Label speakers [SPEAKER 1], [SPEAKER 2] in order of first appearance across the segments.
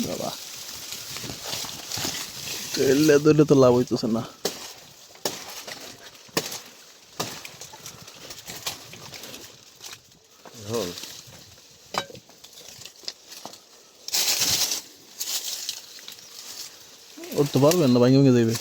[SPEAKER 1] বাবা তেলে দিলে তো লাভ হইতেছে না। উঠতে পারবেন না, ভাঙে ভেঙে যাবে।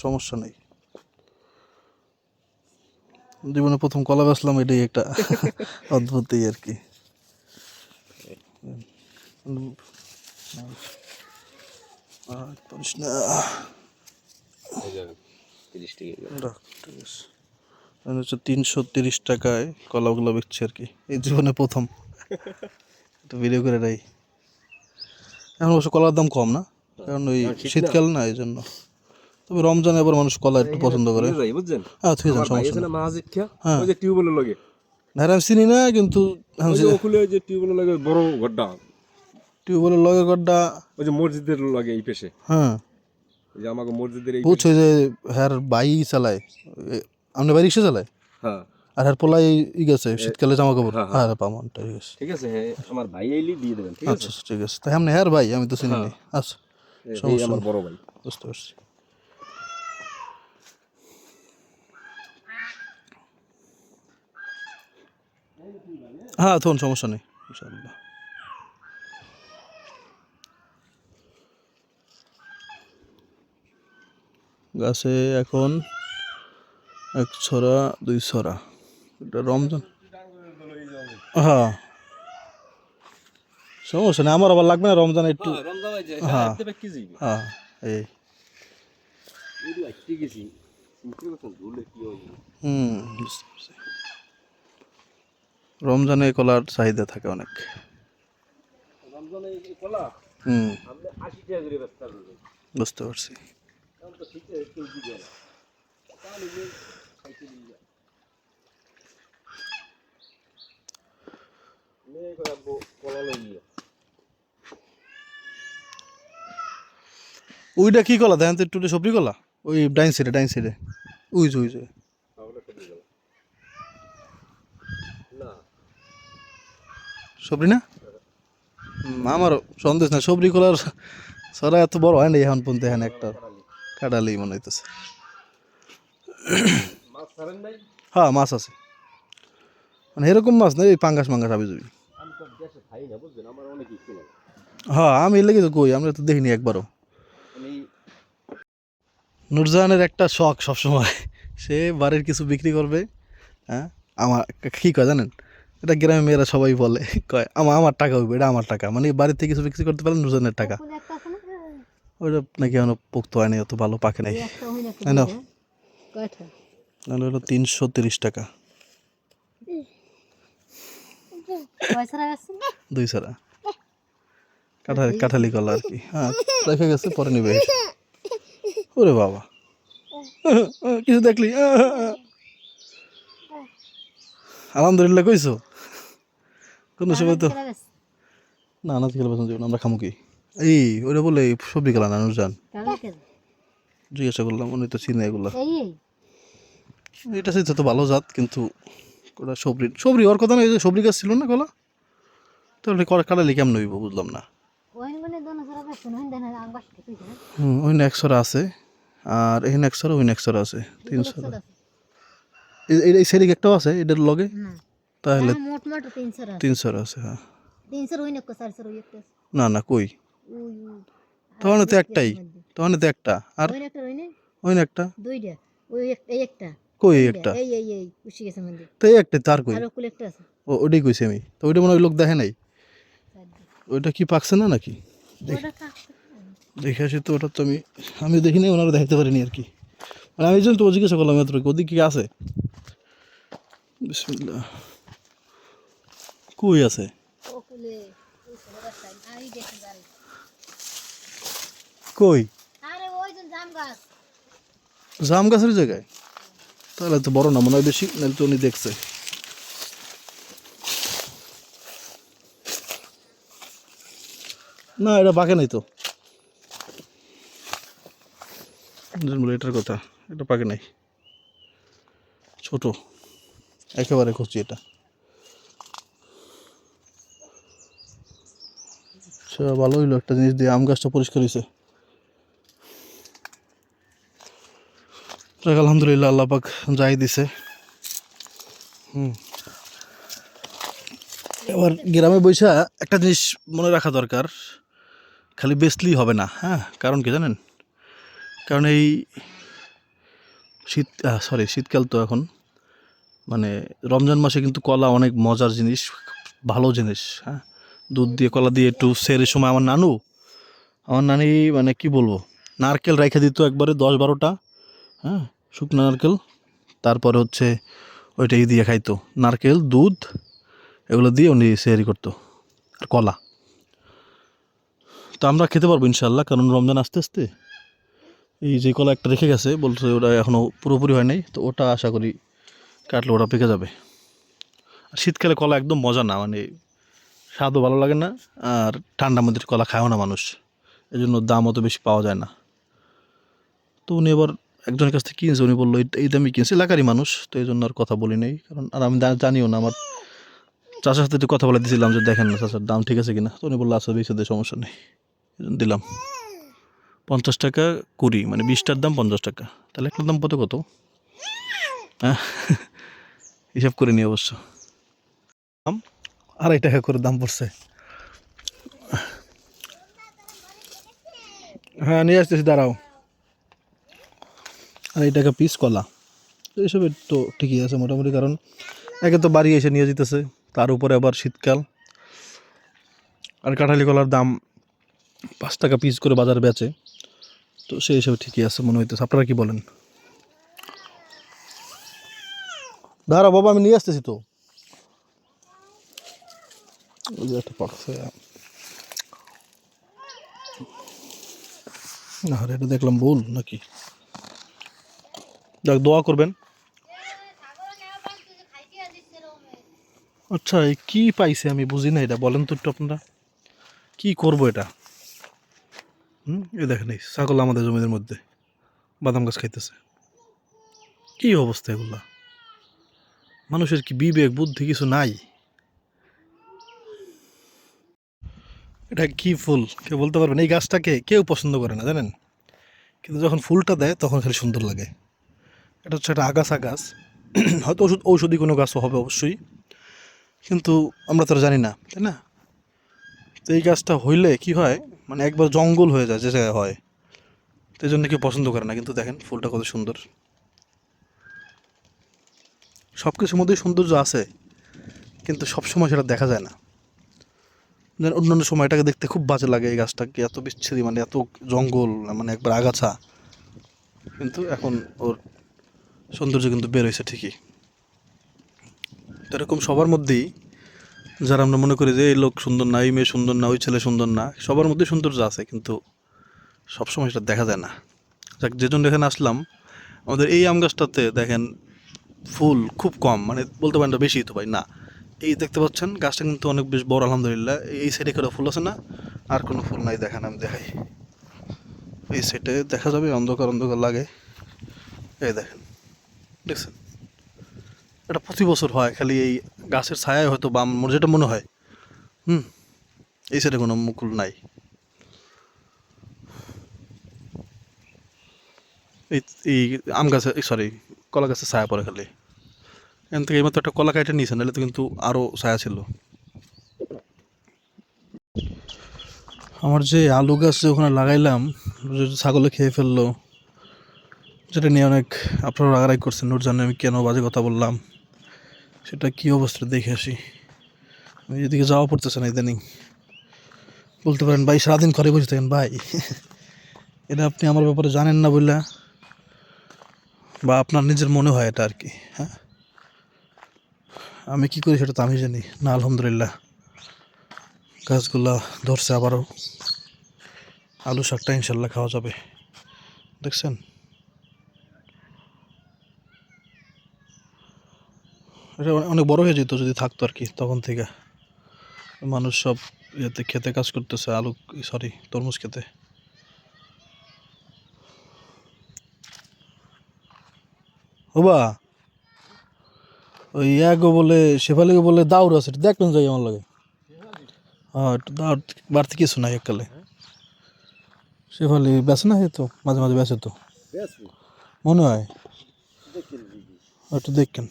[SPEAKER 1] সমস্যা নেই, জীবনে প্রথম কলা বেচলাম, এটাই একটা অদ্ভুতই আর কি। হচ্ছে 330 টাকায় কলাগুলো বেচছে আর কি, এই জীবনে প্রথম। একটু ভিডিও করে নেই। এখন অবশ্য কলার দাম কম না, কারণ ওই শীতকাল না, এই জন্য। তবে রমজানে আবার মানুষ কলা একটু পছন্দ করে। হ্যাঁ ঠিক আছে, সমস্যা নেই। হ্যাঁ না, আমি চিনি না, কিন্তু টিউবওয়েলের লগে গড্ডা
[SPEAKER 2] ওই যে মসজিদের লাগে এই পেশে।
[SPEAKER 1] হ্যাঁ
[SPEAKER 2] যে আমাকে মসজিদের এই
[SPEAKER 1] বুঝছো যে হ্যার বাই চালায়, আপনার বাড়ি রিক্সা চালায়,
[SPEAKER 2] হ্যাঁ
[SPEAKER 1] আর হ্যার পোলাই ই গেছে শীতকালে জামা কাপড়। হ্যাঁ পামন, ঠিক আছে
[SPEAKER 2] ঠিক আছে, হ্যাঁ আমার ভাই আইলি দিয়ে দেবেন, ঠিক আছে।
[SPEAKER 1] আচ্ছা ঠিক আছে, তাই আপনি হ্যার ভাই, আমি তো চিনি নি। আচ্ছা
[SPEAKER 2] এই
[SPEAKER 1] সমস্যা
[SPEAKER 2] আমার
[SPEAKER 1] নেই,
[SPEAKER 2] বড় ভাই।
[SPEAKER 1] বুঝতে পারছি। হ্যাঁ তখন সমস্যা নেই ইনশাআল্লাহ। গাছে এখন 1 ছড়া 2 ছড়া, এটা রমজান। হ্যাঁ সমস্যা নেই, আমার আবার লাগবে না রমজান একটু। হ্যাঁ হ্যাঁ এই বুঝতে পারছি। রমজানে কলার চাহিদা থাকে অনেক। বুঝতে পারছি। ওইটা কি কলা দেখেন তো একটু, সবরি কলা, ওই ডাইন সাইডে ওই যে সবরি না, আমারও সন্দেশ না, সবরি কলার ছড়া এত বড় হয় না এখন পর্যন্ত, এখানে একটা কাটালেই মনে হইতেছে। হ্যাঁ মাছ আছে, মানে এরকম মাছ নেই, পাঙ্গাস হাবি যাবি। হ্যাঁ আমি এর লেগে তো কই, আমরা তো দেখিনি একবারও। নুরজাহানের একটা শখ সবসময়, সে বাড়ির কিছু বিক্রি করবে। হ্যাঁ আমার কী কয় জানেন, এটা গ্রামে মেয়েরা সবাই বলে, কয় আমার টাকা হইবে, এটা আমার টাকা, মানে বাড়ির থেকে কিছু বিক্রি করতে পারলে নুরজাহানের টাকা। ওইটা নাকি এখনো পোক্ত হয়নি, অত ভালো পাকে নাই। নাহলে হলো 330 টাকা 2 ছড়া কাঁঠালি কলা আর কি। হ্যাঁ রেখে গেছে, পরে নিবে। ওরে বাবা কিছু দেখলি, আলহামদুলিল্লাহ কইছো কোনো সময় তো না না খেলে পছন্দ, আমরা খামু কি এই ওইটা বলে সবজি গেলা না নুরজান, জিজ্ঞাসা করলাম, উনি তো চিনে এগুলা। এটা চিন্তা তো ভালো জাত, কিন্তু ওটা সবরি ওর কথা না, এই যে সবরি গাছ ছিল না কলা, তাহলে কাটালি কেমন হইব বুঝলাম না। ওই নেক্সরা আছে, আর এই নেক্সরা, ওই নেক্সরা আছে, 3 ছড়া। এই সেরিক একটাও আছে এটার লগে, তাহলে 3 ছড়া আছে। হ্যাঁ না না কই, তখন তো একটাই, তখন তো একটা, আর ওই একটা কই একটা, তো এই একটা তার কই ওইটাই কইছি আমি, তো ওইটা মনে হয় লোক দেখে নাই, ওইটা কি পাকছে না নাকি দেখে আসি তো। ওটা তো আমি দেখিনি, ওনারা দেখাতে পারিনি আর কি, মানে আমি এই জন্য তো জিজ্ঞাসা করলাম এত ওদিক কি আছে। বিসমিল্লাহ, কই আছে? কই? জাম গাছের জায়গায়? তাহলে তো বড় না মনে হয় বেশি, নাহলে তো উনি দেখছে। না এটা পাকে নাই তো, এটার কথা, এটা পাকে নাই, ছোট একেবারে কচি এটা। আচ্ছা ভালো হইলো একটা জিনিস দিয়ে আম গাছটা পরিষ্কার হয়েছে। আলহামদুলিল্লাহ, আল্লাহ পাক যাই দিছে। এবার গ্রামে বৈশা একটা জিনিস মনে রাখা দরকার, খালি বেচলেই হবে না, হ্যাঁ, কারণ কি জানেন? কারণ এই শীতকাল তো এখন, মানে রমজান মাসে কিন্তু কলা অনেক মজার জিনিস, ভালো জিনিস, হ্যাঁ। দুধ দিয়ে কলা দিয়ে একটু সেরের সময় আমার নানি মানে কি বলবো, নারকেল রেখে দিত একবারে 10-12টা, হ্যাঁ, শুকনো নারকেল, তারপরে হচ্ছে ওইটা দিয়ে খাইতো, নারকেল দুধ এগুলো দিয়ে উনি সেহারি করতো, আর কলা। তো আমরা খেতে পারবো ইনশাল্লাহ, কারণ রমজান আস্তে আস্তে এই যে কলা একটা রেখে গেছে বলছে, ওটা এখনও পুরোপুরি হয় নাই, তো ওটা আশা করি কাটলে ওটা পেকে যাবে। আর শীতকালে কলা একদম মজা না, মানে স্বাদও ভালো লাগে না, আর ঠান্ডার মধ্যে কলা খায়ও না মানুষ, এই জন্য দাম অত বেশি পাওয়া যায় না। তো উনি এবার একজনের কাছ থেকে কিনছে, উনি বললো এই দামই কিনছে, এলাকারই মানুষ, তো এই জন্য আর কথা বলি নাই, কারণ আর আমি জানিও না। আমার চাচার সাথে একটু কথা বলে দিয়েছিলাম যে দেখেন না চাচার দাম ঠিক আছে কিনা, তো উনি বললো আচ্ছা বেশি সমস্যা নেই, এই জন্য দিলাম। 50 টাকা কুড়ি, মানে 20টার দাম 50 টাকা, তাহলে একটার দাম কত হ্যাঁ, হিসাব করে নিই অবশ্য। 2.5 টাকা করে দাম পড়ছে। হ্যাঁ নিয়ে আসতেছি, দাঁড়াও। 2.5 টাকা পিস কলা, তো এইসবের তো ঠিকই আছে মোটামুটি, কারণ একে তো বাড়ি এসে নিয়ে যেতেছে, তার উপরে আবার শীতকাল, আর কাঁঠালি কলার দাম 5 টাকা পিস করে বাজার বেচে, তো সেই হিসাবে ঠিকই আছে মনে হইতেছে। আপনারা কি বলেন? দাঁড়াও বাবা, আমি নিয়ে আসতেছি তো। ওই যে একটা পাকছে না, এটা দেখলাম ভুল নাকি? দেখ, দোয়া করবেন। আচ্ছা এই কি পাইছে আমি বুঝি না, এটা বলেন তো একটু আপনারা, কি করবো এটা? এই দেখেন এই ছাগল আমাদের জমিদের মধ্যে বাদাম গাছ খাইতেছে, কি অবস্থা এগুলা? মানুষের কি বিবেক বুদ্ধি কিছু নাই? এটা কি ফুল কেউ বলতে পারবেন? এই গাছটাকে কেউ পছন্দ করে না জানেন, কিন্তু যখন ফুলটা দেয় তখন খালি সুন্দর লাগে। এটা হচ্ছে একটা আগাছা গাছ, হয়তো ঔষধি কোনো গাছও হবে অবশ্যই, কিন্তু আমরা তো আর জানি না, তাই না? তো এই গাছটা হইলে কি হয়, মানে একবার জঙ্গল হয়ে যায় যে জায়গায় হয়, তো এই জন্য কেউ পছন্দ করে না। কিন্তু দেখেন ফুলটা কত সুন্দর, সব কিছুর মধ্যেই সৌন্দর্য আছে, কিন্তু সবসময় সেটা দেখা যায় না। অন্যান্য সময় এটাকে দেখতে খুব বাজে লাগে, এই গাছটাকে এত বিচ্ছিরি, মানে এত জঙ্গল, মানে একবার আগাছা, কিন্তু এখন ওর সৌন্দর্য কিন্তু বের হয়েছে ঠিকই। তো এরকম সবার মধ্যেই, যারা আমরা মনে করি যে এই লোক সুন্দর না, এই মেয়ে সুন্দর না, ওই ছেলে সুন্দর না, সবার মধ্যেই সৌন্দর্য আছে, কিন্তু সবসময় সেটা দেখা যায় না। যাক, যে জন্য এখানে আসলাম, আমাদের এই আম গাছটাতে দেখেন ফুল খুব কম, মানে বলতে পারেন বেশি তো ভাই না। এই দেখতে পাচ্ছেন গাছটা কিন্তু অনেক বেশ বড় আলহামদুলিল্লাহ। এই সাইডে কোনো ফুল আছে না, আর কোনো ফুল নাই, দেখেন আমি দেখাই, এই সাইডে দেখা যাবে, অন্ধকার অন্ধকার লাগে, এই দেখেন, দেখছেন? এটা প্রতি বছর হয়, খালি এই গাছের ছায়ায় হয়তো, বা আমার যেটা মনে হয়। এই সাইডে কোনো মুকুল নাই। এই এই আম গাছে, সরি, কলা গাছে ছায়া পড়ে খালি। এখান থেকে এইমাত্র একটা কলা কাইটে নিয়েছেন, নাহলে তো কিন্তু আরও ছায়া ছিল। আমার যে আলু গাছ যে ওখানে লাগাইলাম, ছাগলে খেয়ে ফেললো, যেটা নিয়ে অনেক আপনারা রাগারাগি করছেন, ওর জন্য আমি কেন বাজে কথা বললাম, সেটা কি অবস্থা দেখে আসি। এদিকে যাওয়া পড়তেছে না ইদানিং। বলতে পারেন ভাই সারাদিন ঘরে বসে থাকেন ভাই, এটা আপনি আমার ব্যাপারে জানেন না বললে, বা আপনার নিজের মনে হয় এটা আর কি। হ্যাঁ, আমি কি করি সেটা তো আমি জানি না। আলহামদুলিল্লাহ গাছগুলা ধরছে আবারও, আলু শাকটা ইনশাল্লাহ খাওয়া যাবে। দেখছেন, এটা অনেক বড় হয়ে যেত যদি থাকতো আর কি। তখন থেকে মানুষ সব ইয়েতে খেতে কাজ করতেছে, আলু সরি তরমুজ খেতে। ওবা ওই গো বলে শেফালি গো বলে দাউর আছে, দেখবেন যাই আমার লাগে। হ্যাঁ একটু দাউর, বাড়তি কিছু নাই এককালে। শেফালি বেছে না, তো মাঝে মাঝে বেছে তো মনে হয়, একটু দেখেন।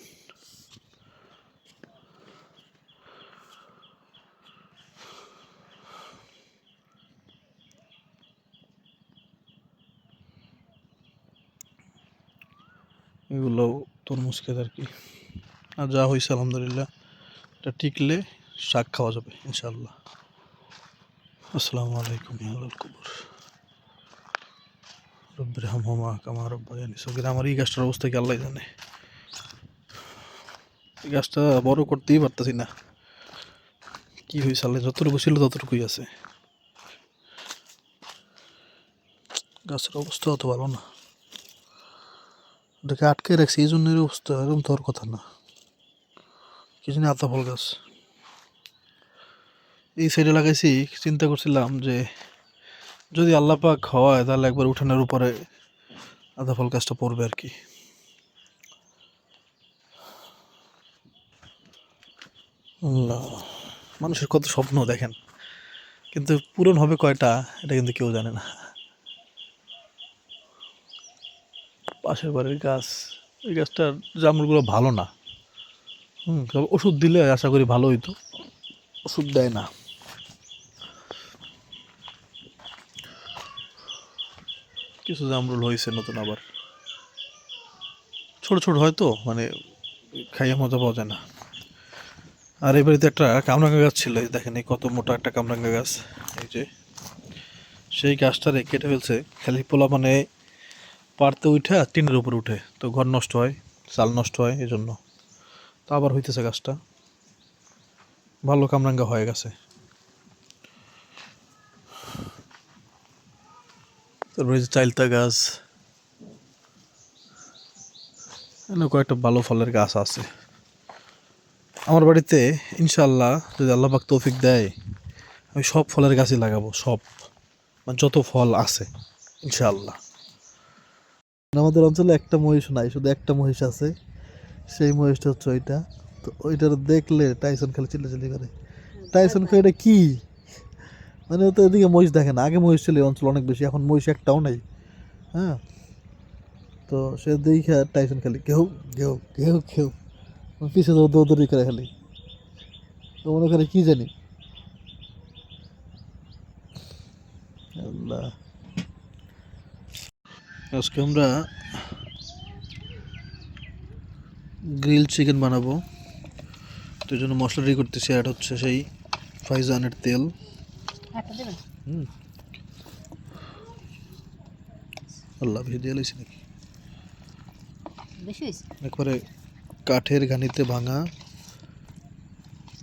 [SPEAKER 1] এগুলো তরমুজ খেতে আর কি। আর যা হয়েছে আলহামদুলিল্লাহ, এটা টিকলে শাক খাওয়া যাবে ইনশাআল্লাহ। আসসালামু আলাইকুম ইয়া আহলাল কুবুর রব্বির হামহুমা কামা রাব্বায়ানি সগীরা। আমার এই গাছটার অবস্থা কি আল্লাহ জানে। এই গাছটা বড় করতেই পারতেছি না, কি হয়েছে আল্লাহ, যতটুকু ছিল ততটুকুই আছে। গাছের অবস্থা অত ভালো না, ওটাকে আটকে রাখছি এই জন্য এর অবস্থা, এরকম তো হওয়ার কথা না। কি জানি আতা ফল গাছ এই সাইডে লাগাইছি, চিন্তা করছিলাম যে যদি আল্লাহ পাক হয় তাহলে একবার উঠানের উপরে আতা ফল গাছটা পড়বে আর কি। আল্লাহ, মানুষের কত স্বপ্ন দেখেন, কিন্তু পূরণ হবে কয়টা এটা কিন্তু কেউ জানে না। পাশের বাড়ির গাছ, এই গাছটার জামরুলগুলো ভালো না। তবে ওষুধ দিলে আশা করি ভালো হইতো, ওষুধ দেয় না। কিছু জামরুল হয়েছে নতুন আবার, ছোট ছোট হয়তো মানে খাইয়ে মজা পাওয়া যায় না। আর এই বাড়িতে একটা কামরাঙ্গা গাছ ছিল, এই দেখেন এই কত মোটা একটা কামরাঙ্গা গাছ, এই যে সেই গাছটারে কেটে ফেলছে। খালি পোলা মানে পারতে উঠে টিনের উপরে উঠে, তো ঘর নষ্ট হয়, চাল নষ্ট হয়, এই জন্য। তো আবার হইতেছে গাছটা, ভালো কামরাঙ্গা হয়ে গেছে। তারপরে এই যে চাইলতা গাছ, এখানে কয়েকটা ভালো ফলের গাছ আছে আমার বাড়িতে। ইনশাল্লাহ যদি আল্লাহ পাক তৌফিক দেয়, আমি সব ফলের গাছই লাগাবো, সব মানে যত ফল আছে ইনশাআল্লাহ। আমাদের অঞ্চলে একটা মহিষ নাই, শুধু একটা মহিষ আছে, সেই মহিষটা হচ্ছে ওইটা। তো ওইটার দেখলে টাইসন খালি চিল্লাচিল্লি করে। টাইসন খালি এটা কি, মানে ও তো এদিকে মহিষ দেখে না। আগে মহিষ ছিল এই অঞ্চল অনেক বেশি, এখন মহিষ একটাও নেই। হ্যাঁ, তো সে দেখে টাইসন খালি কেউ কেউ কেউ কেউ পিছিয়ে দৌড়ি করে খালি, তো মনে করে কি জানি। আল্লাহ, আজকে আমরা গ্রিল চিকেন বানাবো, তো এই জন্য মশলা রেডি করতেছি। আর হচ্ছে সেই ফাইজানের তেল। আল্লাহ বেশি দিয়ে লাইছি নাকি, একবারে কাঠের ঘানিতে ভাঙা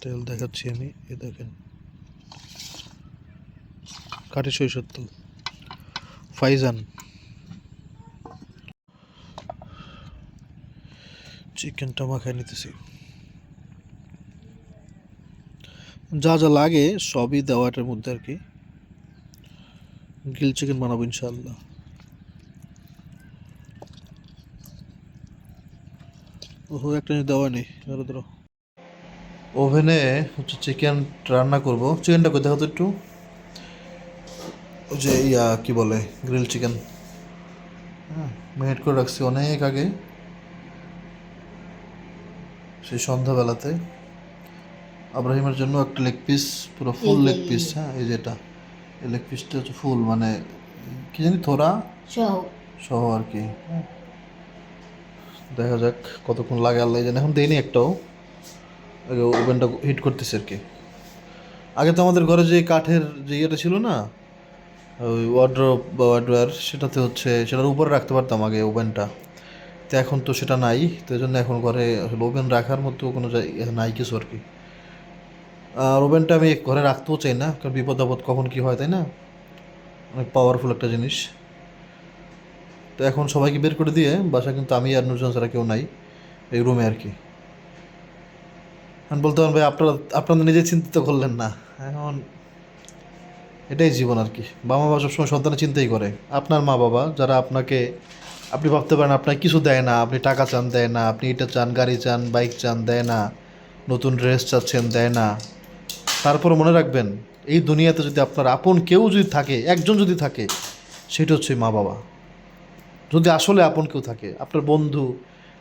[SPEAKER 1] তেল দেখাচ্ছি আমি। এ দেখেন, কাঠের সরিষার তেল ফাইজান। চিকেনটা মাখায় নিতেছি, যা যা লাগে সবই দেওয়াটার মধ্যে আর কি। গ্রিল চিকেন বানাবো ইনশাআল্লাহ। ওহো, একটা জিনিস দেওয়া নেই, ধরো ধরো। ওভেনে হচ্ছে চিকেন রান্না করব। চিকেনটা করে দেখো তো একটু, ওই যে কি বলে গ্রিল চিকেন। হ্যাঁ, ম্যারিনেট করে রাখছি অনেক আগে, সেই সন্ধ্যাবেলাতে। আব্রাহিমের জন্য একটা লেগ পিস, পুরো ফুল লেগ পিস। হ্যাঁ, এই যেটা, এই লেগ পিসটা হচ্ছে ফুল, মানে কি জানি থোড়া সহ আর কি। হ্যাঁ, দেখা যাক কতক্ষণ লাগে আল্লাহ জানে। এখন দেয়নি একটাও, আগে ওভেনটা হিট করতেছে আর কি। আগে তো আমাদের ঘরে যে কাঠের যে ইয়েটা ছিল না, ওই ওয়ার্ড্রোব বা ওয়ার্ডওয়্যার, সেটাতে হচ্ছে সেটার উপরে রাখতে পারতাম আগে ওভেনটা। তো এখন তো সেটা নাই, তো এই জন্য এখন ঘরে আসলে ওভেন রাখার মতো কোনো নাই কিছু আর কি। আর ওভেনটা আমি ঘরে রাখতেও চাই না, কারণ বিপদ আপদ কখন কী হয়, তাই না? অনেক পাওয়ারফুল একটা জিনিস। তো এখন সবাইকে বের করে দিয়ে বাসা কিন্তু আমি আর নুরজান ছাড়া কেউ নাই এই রুমে আর কি। আমি বলতে পারেন ভাই আপনারা নিজে চিন্তিত করলেন না, এখন এটাই জীবন আর কি। বাবা মা সবসময় সন্তানের চিন্তাই করে। আপনার মা বাবা যারা আপনাকে, আপনি ভাবতে পারেন আপনাকে কিছু দেয় না, আপনি টাকা চান দেয় না, আপনি এটা চান গাড়ি চান বাইক চান দেয় না, নতুন ড্রেস চাচ্ছেন দেয় না। তারপর মনে রাখবেন, এই দুনিয়াতে যদি আপনার আপন কেউ যদি থাকে, একজন যদি থাকে, সেটা হচ্ছে মা বাবা। যদি আসলে আপন কেউ থাকে, আপনার বন্ধু,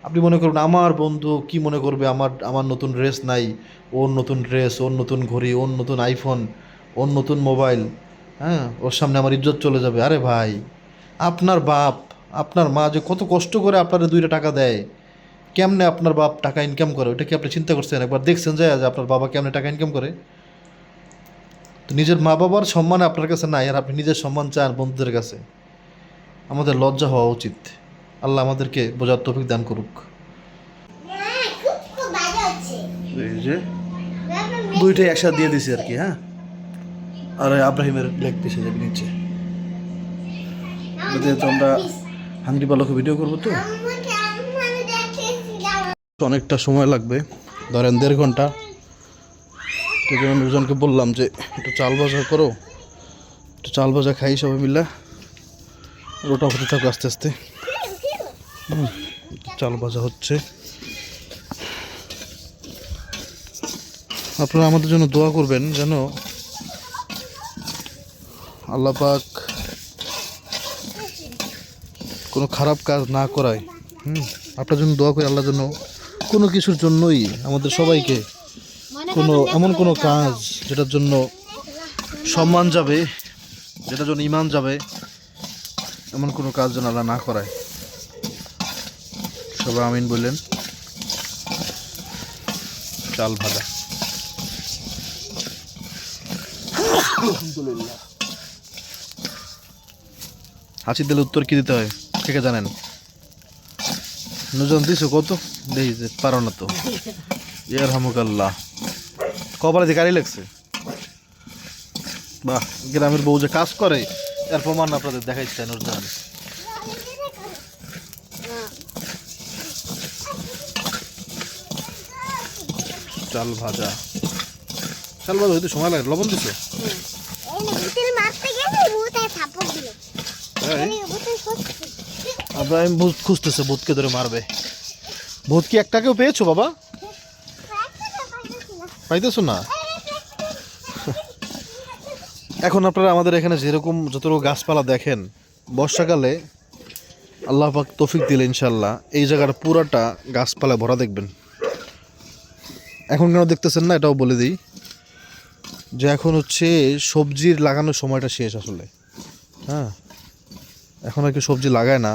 [SPEAKER 1] আপনি মনে করবেন আমার বন্ধু কি মনে করবে, আমার নতুন ড্রেস নাই, ওর নতুন ড্রেস, ওর নতুন ঘড়ি, ওর নতুন আইফোন, ওর নতুন মোবাইল, হ্যাঁ, ওর সামনে আমার ইজ্জত চলে যাবে। আরে ভাই, আপনার বাপ আপনার মা যে কত কষ্ট করে আপনার 2টা টাকা দেয়, কেমনে আপনার বাপ টাকা ইনকাম করে, ওটা কি আপনি চিন্তা করছেন? একবার দেখছেন যে আপনার বাবা কেমনে টাকা ইনকাম করে? তো নিজের মা বাবার সম্মান আপনার কাছে নাই, আর আপনি নিজের সম্মান চান বন্ধুদের কাছে। আমাদের লজ্জা হওয়া উচিত। আল্লাহ আমাদেরকে বোঝার তৌফিক দান করুক। এই যে 2টাই একসাথে দিয়ে দিছি আর কি। হ্যাঁ, আর আব্রাহিমের লেগ পিস যাবে নিচে। তো আমরা হাঙ্গি পালকে ভিডিও করবো, তো অনেকটা সময় লাগবে, ধরেন 1.5 ঘন্টা। তো জন্য নুরজানকে বললাম যে একটু চাল ভাজা করো, একটু চাল ভাজা খাই সবাই মিলে, ওটা হতে থাকো আস্তে আস্তে। চাল ভাজা হচ্ছে। আপনারা আমাদের জন্য দোয়া করবেন যেন আল্লাহ পাক কোনো খারাপ কাজ না করায়। আপনার জন্য দোয়া করি, আল্লাহর জন্য কোনো কিছুর জন্যই আমাদের সবাইকে এমন কোনো কাজ যেটার জন্য সম্মান যাবে, যেটার জন্য ইমান যাবে, এমন কোনো কাজ যেন আল্লাহ না করায়। সবাই আমিন বললেন। চাল ভাজা, আলহামদুলিল্লাহ। হাসি দিলে উত্তর কি দিতে হয় কে কে জানেন? নুরজান দিছো কত? দেখি যে পারো না তো। ইয়ার হামুকাল্লাহ, কপালে দিয়ে গাড়ি লাগছে। বাহ, গ্রামের বউ যে কাজ করে এর প্রমাণ আপনাদের দেখাইছে নুরজান। চাল ভাজা, চাল ভাজা হইতে সময় লাগে। লবণ দিছে? আব্রাহিম ভূত খুঁজতেছে, ভূতকে ধরে মারবে। ভূত কি একটাকেও পেয়েছো বাবা? পাইতেছো না? এখন আপনারা আমাদের এখানে যেরকম যতটুকু গাছপালা দেখেন, বর্ষাকালে আল্লাহ পাক তৌফিক দিলে ইনশাল্লাহ এই জায়গাটা পুরাটা গাছপালায় ভরা দেখবেন। এখন কেন দেখতেছেন না এটাও বলে দিই, যে এখন হচ্ছে সবজির লাগানোর সময়টা শেষ আসলে। হ্যাঁ, এখন আর কি সবজি লাগায় না,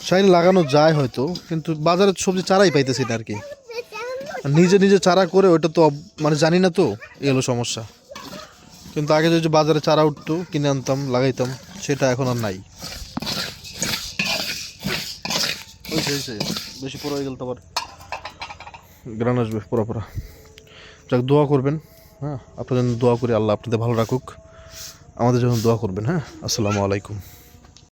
[SPEAKER 1] চাইলে লাগানো যায় হয়তো, কিন্তু বাজারে সবজি চারাই পাইতেছি না আর কি। নিজে নিজে চারা করে ওইটা তো মানে জানি না, তো এই হলো সমস্যা। কিন্তু আগে যদি বাজারে চারা উঠতো, কিনে আনতাম লাগাইতাম, সেটা এখন আর নাই। বেশি পড়া হয়ে গেল তো আবার গ্রান আসবে পুরা। যাক, দোয়া করবেন। হ্যাঁ, আপনাদের জন্য দোয়া করি, আল্লাহ আপনাদের ভালো রাখুক। আমাদের জন্য দোয়া করবেন। হ্যাঁ, আসসালামু আলাইকুম।